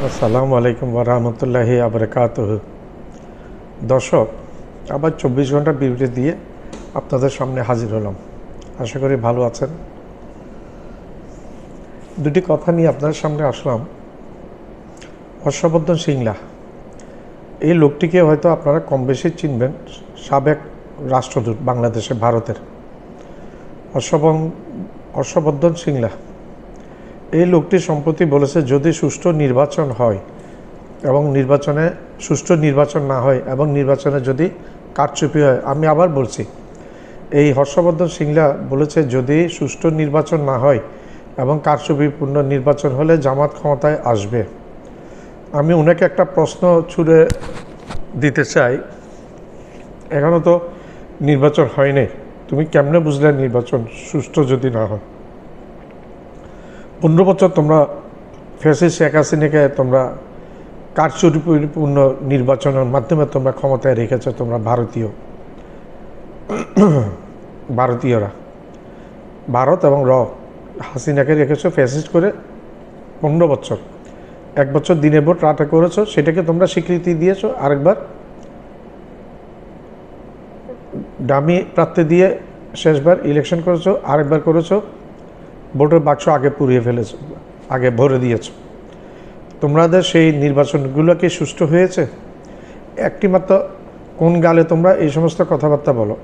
আসসালামু আলাইকুম ওয়া রাহমাতুল্লাহি ওয়া বারাকাতুহু। দর্শক, আবার 24 ঘন্টা বিরতি দিয়ে আপনাদের সামনে হাজির হলাম। আশা করি ভালো আছেন। দুটি কথা নিয়ে আপনাদের সামনে আসলাম। হর্ষবর্ধন শ্রিংলা, এই লোকটিকে হয়তো আপনারা কম বেশি চিনবেন। সাবেক রাষ্ট্রদূত বাংলাদেশে, ভারতের হর্ষবর্ধন শ্রিংলা। এই লোকটি সম্প্রতি বলেছে, যদি সুষ্ঠু নির্বাচন হয় এবং সুষ্ঠু নির্বাচন না হয় এবং নির্বাচনে যদি কারচুপি হয়, আমি আবার বলছি, এই হর্ষবর্ধন শ্রিংলা বলেছে যদি সুষ্ঠু নির্বাচন না হয় এবং কারচুপিপূর্ণ নির্বাচন হলে জামাত ক্ষমতায় আসবে। আমি ওনাকে একটা প্রশ্ন ছুড়ে দিতে চাই, এখনও তো নির্বাচন হয়নি, তুমি কেমনে বুঝলে নির্বাচন সুষ্ঠু যদি না হয়? 15 বছর তোমরা ফ্যাসিস্ট শেখ হাসিনাকে তোমরা কারচুপিপূর্ণ নির্বাচনের মাধ্যমে তোমরা ক্ষমতায় রেখেছ। তোমরা ভারতীয়রা, ভারত এবং হাসিনাকে রেখেছ ফ্যাসিস্ট করে 15 বছর। 1 বছর দিনে ভোট রাতে করেছো, সেটাকে তোমরা স্বীকৃতি দিয়েছো। আরেকবার ডামি প্রার্থী দিয়ে শেষবার ইলেকশন করেছো, আরেকবার করেছো ভোটের বাক্স আগে পুড়িয়ে ফেলেছো, আগে ভরে দিয়েছো। তোমাদের সেই নির্বাচনগুলো কি সুষ্ঠু হয়েছে? একটিমাত্র কোন গালে তোমরা এই সমস্ত কথাবার্তা বলো?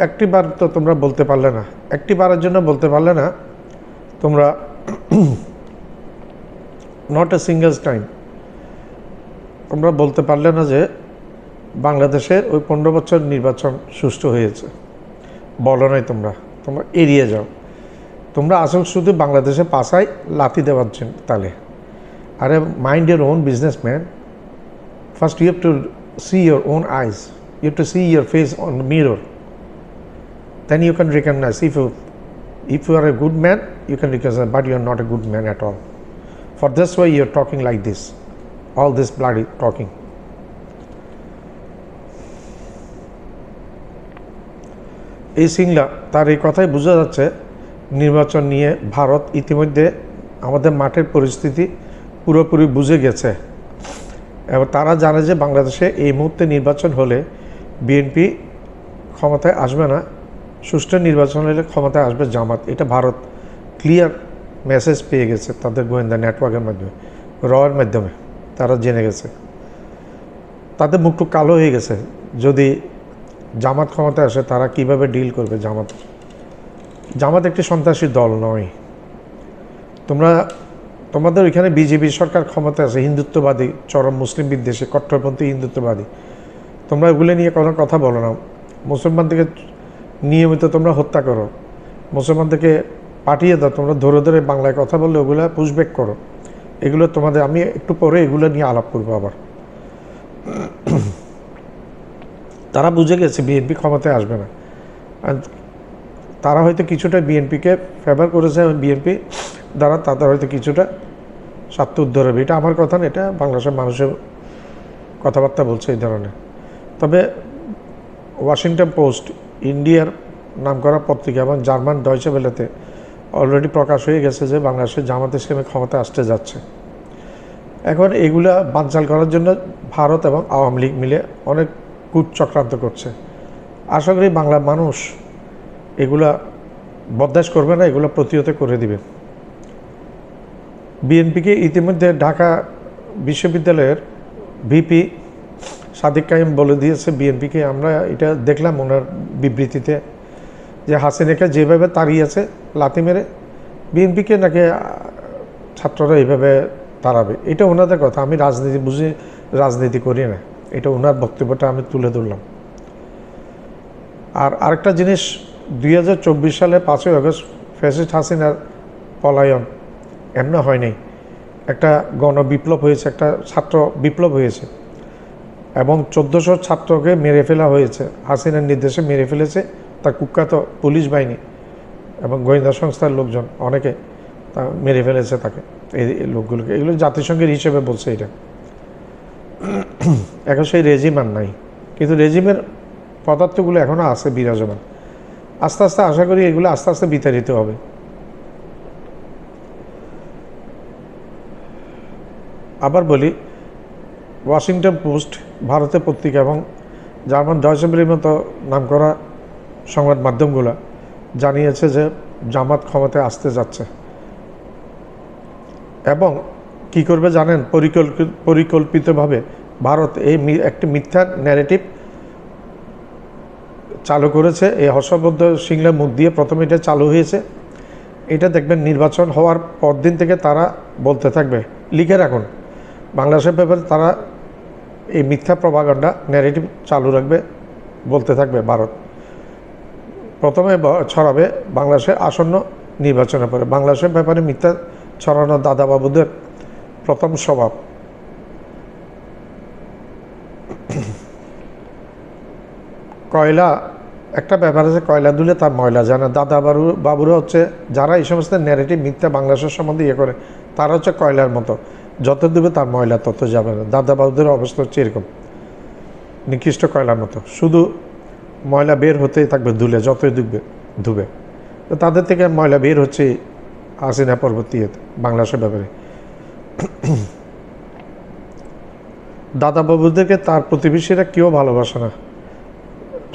একটিবার তো তোমরা বলতে পারলে না, একটিবারের জন্য বলতে পারলে না তোমরা, নট এ সিঙ্গেল টাইম তোমরা বলতে পারলে না যে বাংলাদেশের ওই 15 বছর নির্বাচন সুষ্ঠু হয়েছে। বলো নাই, তোমরা এড়িয়ে যাও। তোমরা আসল শুধু বাংলাদেশে পাশায় লাথি দেওয়ার জন্য। তাহলে আরে mind your own business man. First you have to see your own eyes, you have to see your face on the mirror, then you can recognise if you are a good man, you can recognize, but you are not a good man at all. For this way you are talking like this, all this bloody talking. এই সিংলা তার এই কথাই বোঝা যাচ্ছে নির্বাচন নিয়ে ভারত ইতিমধ্যে আমাদের মাঠের পরিস্থিতি পুরোপুরি বুঝে গেছে এবং তারা জানে যে বাংলাদেশে এই মুহূর্তে নির্বাচন হলে বিএনপি ক্ষমতায় আসবে না, সুষ্ঠু নির্বাচন হলে ক্ষমতায় আসবে জামাত। এটা ভারত ক্লিয়ার মেসেজ পেয়ে গেছে তাদের গোয়েন্দা নেটওয়ার্কের মাধ্যমে, এর মাধ্যমে তারা জেনে গেছে। তাদের মুখটু কালো হয়ে গেছে। যদি জামাত ক্ষমতায় আসে তারা কিভাবে ডিল করবে? জামাত একটি সন্ত্রাসী দল নয়। তোমাদের ওইখানে বিজেপি সরকার ক্ষমতায় আছে, হিন্দুত্ববাদী, চরম মুসলিম বিদ্বেষী, কট্টরপন্থী হিন্দুত্ববাদী। তোমরা ওগুলো নিয়ে কোনো কথা বলো না। মুসলমানদেরকে নিয়মিত তোমরা হত্যা করো, মুসলমানদেরকে পাঠিয়ে দাও, তোমরা ধরে ধরে বাংলায় কথা বললে ওগুলো পুশব্যাক করো। এগুলো তোমাদের, আমি একটু পরে এগুলো নিয়ে আলাপ করবো আবার। তারা বুঝে গেছে বিএনপি ক্ষমতায় আসবে না। তারা হয়তো কিছুটা বিএনপিকে ফেভার করেছে, বিএনপি দ্বারা তাদের হয়তো কিছুটা স্বার্থ উদ্ধার হবে। এটা আমার কথা না, এটা বাংলাদেশের মানুষের কথাবার্তা বলছে এই ধরনের। তবে ওয়াশিংটন পোস্ট, ইন্ডিয়ার নামকরা পত্রিকা এবং জার্মান ডয়চে ভেলেতে অলরেডি প্রকাশ হয়ে গেছে যে বাংলাদেশের জামাত ইসলামী ক্ষমতায় আসতে যাচ্ছে। এখন এগুলা বানচাল করার জন্য ভারত এবং আওয়ামী লীগ মিলে অনেক কূট চক্রান্ত করছে। আশা করি বাংলার মানুষ এগুলা বরদাস্ত করবে না, এগুলো প্রতিহত করে দিবে। বিএনপিকে ইতিমধ্যে ঢাকা বিশ্ববিদ্যালয়ের ভিপি সাদিক কাইম বলে দিয়েছে বিএনপিকে, আমরা এটা দেখলাম ওনার বিবৃতিতে, যে হাসিনাকে যেভাবে তাড়িয়েছে লাথি মেরে, বিএনপিকে নাকি ছাত্ররা এইভাবে তাড়াবে। এটা ওনাদের কথা, আমি রাজনীতি বুঝি, রাজনীতি করি না। এটা ওনার বক্তব্যটা আমি তুলে ধরলাম। আর আরেকটা জিনিস, 2024 সালে 5ই আগস্ট ফ্যাসিস্ট হাসিনার পলায়ন এমনি হয়নি, একটা গণবিপ্লব হয়েছে, একটা ছাত্র বিপ্লব হয়েছে এবং 1400 ছাত্রকে মেরে ফেলা হয়েছে, হাসিনার নির্দেশে মেরে ফেলেছে তার কুখ্যাত পুলিশ বাহিনী এবং গোয়েন্দা সংস্থার লোকজন, অনেকে তা মেরে ফেলেছে তাকে, এই লোকগুলোকে। এগুলো জাতিসংঘের হিসেবে বলছে এটা। এখন সেই রেজিম আর নাই, কিন্তু রেজিমের পদার্থগুলো এখনও আছে বিরাজমান। আস্তে আস্তে আশা করি এগুলো আস্তে আস্তে বিতাড়িত হবে। আবার বলি, ওয়াশিংটন পোস্ট ভারতের পত্রিকা এবং জার্মান ডয়েচে ভেলের মতো নামকরা সংবাদ মাধ্যমগুলো জানিয়েছে যে জামাত ক্ষমতায় আসতে যাচ্ছে এবং কি করবে জানেন, পরিকল্পিতভাবে ভারত এই একটি মিথ্যা ন্যারেটিভ চালু করেছে। এই হর্ষবর্ধন সিংলার মুখ দিয়ে প্রথমে এটা চালু হয়েছে। এটা দেখবেন নির্বাচন হওয়ার পরদিন থেকে তারা বলতে থাকবে, লিখে রাখুন, বাংলাদেশের ব্যাপারে তারা এই মিথ্যা প্রপাগান্ডা ন্যারেটিভ চালু রাখবে, বলতে থাকবে। ভারত প্রথমে ছড়াবে বাংলাদেশের আসন্ন নির্বাচনের পরে। বাংলাদেশের ব্যাপারে মিথ্যা ছড়ানো দাদাবাবুদের প্রথম স্বভাব। কয়লা একটা ব্যাপার আছে, কয়লা দুলে তার ময়লা জানে। বাবুরা হচ্ছে যারা এই সমস্ত ন্যারেটিভ মিথ্যা বাংলাদেশের সম্বন্ধে ইয়ে করে, তারা হচ্ছে কয়লার মতো, যত দেবে তার ময়লা তত যাবে না। দাদাবাবুদের অবস্থা হচ্ছে এরকম, নিকৃষ্ট কয়লার মতো, শুধু ময়লা বের হতেই থাকবে ধুলে, যতই ধুবে। তো তাদের থেকে ময়লা বের হচ্ছে হাসিনা পরবর্তী বাংলাদেশের ব্যাপারে। দাদাবাবুদেরকে তার প্রতিবেশীরা কেউ ভালোবাসে না,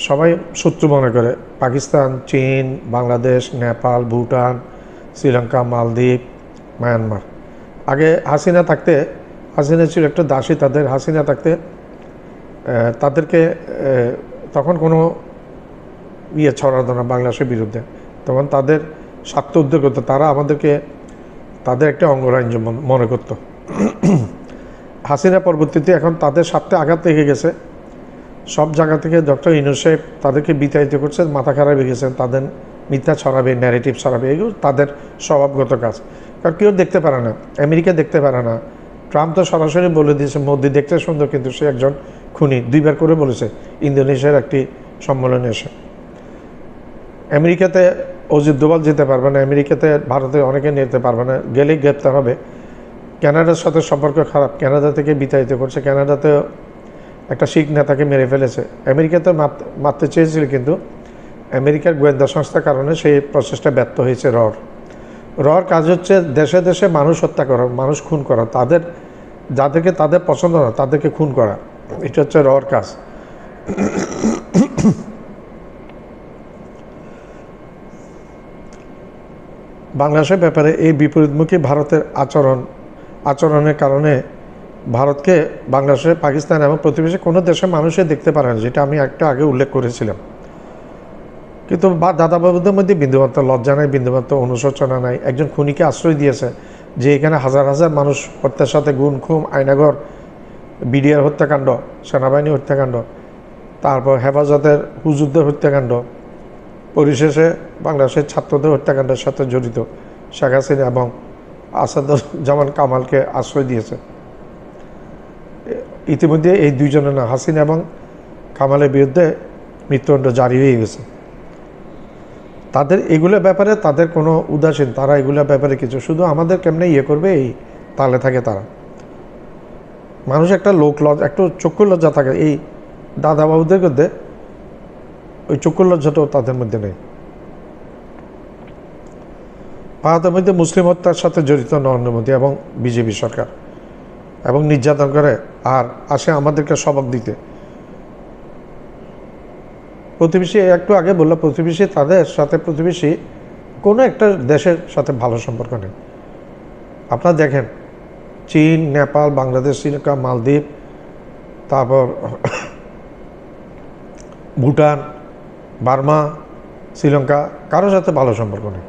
সবাই শত্রু মনে করে। পাকিস্তান, চীন, বাংলাদেশ, নেপাল, ভুটান, শ্রীলঙ্কা, মালদ্বীপ, মায়ানমার। আগে হাসিনা থাকতে, হাসিনা ছিল একটা দাসী, হাসিনা থাকতে তাদেরকে তখন কোনো ছড়াতো না বাংলাদেশের বিরুদ্ধে। তখন তাদের স্বার্থ উদ্যোগ হতো, তারা আমাদেরকে তাদের একটা অঙ্গরাজ্য মনে করত। হাসিনা পরবর্তীতে এখন তাদের স্বার্থে আঘাত লেগে গেছে, সব জায়গা থেকে ডক্টর ইউনূস সাহেব তাদেরকে বিতাড়িত করছে, মাথা খারাপ হয়ে গেছেন, তাদের মিথ্যা ছড়াবে, ন্যারেটিভ ছড়াবে, এগুলো তাদের স্বভাবগত কাজ। কারণ কেউ দেখতে পারে না, আমেরিকা দেখতে পারে না। ট্রাম্প তো সরাসরি বলে দিয়েছে মোদি দেখতে সুন্দর কিন্তু সে একজন খুনি, 2বার করে বলেছে ইন্দোনেশিয়ার একটি সম্মেলনে এসে। আমেরিকাতে অজিত দোভাল যেতে পারবে না, আমেরিকাতে ভারতে অনেকে নিতে পারবে না, গেলেই গ্রেপ্তার হবে। কানাডার সাথে সম্পর্ক খারাপ, কানাডা থেকে বিতাড়িত করছে, কানাডাতে একটা শিখ নেতাকে মেরে ফেলেছে। আমেরিকাতে মারতে চেয়েছিল, কিন্তু আমেরিকার গোয়েন্দা সংস্থার কারণে সেই প্রচেষ্টা ব্যর্থ হয়েছে। রর কাজ হচ্ছে দেশে দেশে মানুষ হত্যা করা, মানুষ খুন করা, যাদেরকে তাদের পছন্দ না তাদেরকে খুন করা, এটা হচ্ছে রর কাজ। বাংলাদেশের ব্যাপারে এই বিপরীতমুখী ভারতের আচরণের কারণে ভারতকে বাংলাদেশের, পাকিস্তান এবং প্রতিবেশী কোনো দেশের মানুষই দেখতে পারে না, যেটা আমি একটা আগে উল্লেখ করেছিলাম। কিন্তু দাদাবাবুদের মধ্যে বিন্দুমাত্র লজ্জা নাই, বিন্দুমাত্র অনুশোচনা নাই। একজন খুনিকে আশ্রয় দিয়েছে, যে এখানে হাজার হাজার মানুষ হত্যার সাথে গুম খুম, আয়নাঘর, বিডিআর হত্যাকাণ্ড, সেনাবাহিনী হত্যাকাণ্ড, তারপর হেফাজতের হুজুরদের হত্যাকাণ্ড, পরিশেষে বাংলাদেশের ছাত্রদের হত্যাকাণ্ডের সাথে জড়িত শেখ হাসিনা এবং আসাদুজ্জামান কামালকে আশ্রয় দিয়েছে। ইতিমধ্যে এই দুইজনের না, হাসিনা এবং কামালের বিরুদ্ধে মৃত্যুদণ্ড জারি হয়ে গেছে। তাদের এগুলোর ব্যাপারে তাদের কোনো উদাসীন, তারা এগুলোর ব্যাপারে কিছু, শুধু আমাদের কেমনে ইয়ে করবে এই তালে থাকে তারা। মানুষ একটা একটু চক্ষু লজ্জা থাকে, এই দাদাবাবুদের মধ্যে ওই চক্ষু লজ্জাটাও তাদের মধ্যে নেই। ভারতের মধ্যে মুসলিম হত্যার সাথে জড়িত নরেন্দ্র মোদী এবং বিজেপি সরকার, এবং নির্যাতন করে আর আসে আমাদেরকে সবক দিতে। প্রতিবেশী, একটু আগে বললাম, প্রতিবেশী, তাদের সাথে প্রতিবেশী কোনো একটা দেশের সাথে ভালো সম্পর্ক নেই। আপনারা দেখেন, চীন, নেপাল, বাংলাদেশ, শ্রীলঙ্কা, মালদ্বীপ, তারপর ভুটান, বার্মা, শ্রীলঙ্কা, কারোর সাথে ভালো সম্পর্ক নেই।